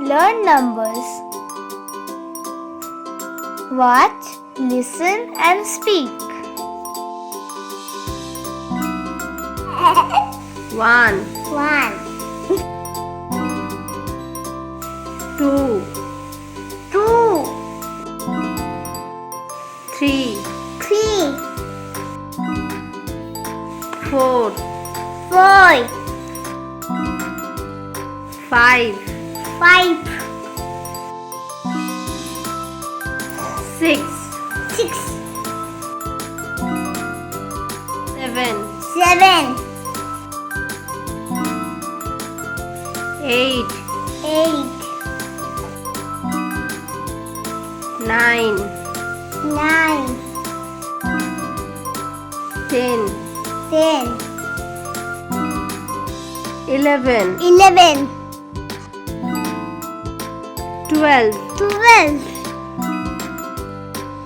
learn numbers. Watch, listen and speak. 1, 1, 2, 2, 3, 3, 4, 4, 5, 5, 6, 6, 7, 7, 8, 8, 9, 9, 10, 10, 11, 11, 12, 12,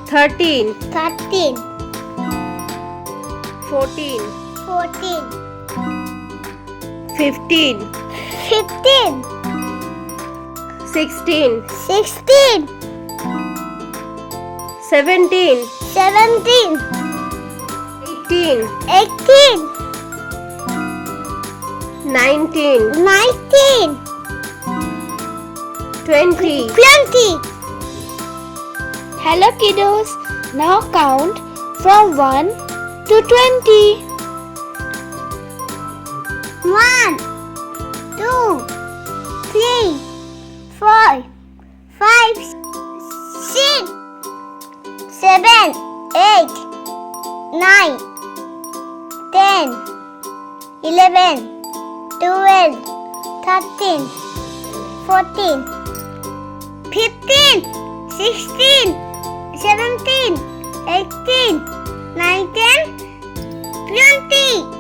13, 13, 14, 14, 15, 15, 16, 16, 17, 17, 18, 18, 19, 19, 20. 20. Hello kiddos, now count from 1 to 20. 1, 2, 3, 4, 5, 6, 7, 8, 9, 10, 11, 12, 13, 14, 15, 16, 17, 18, 19, 20.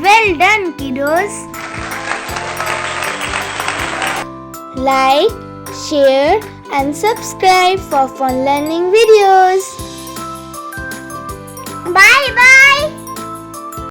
Well done, kiddos. Like, share and subscribe for fun learning videos. Bye bye.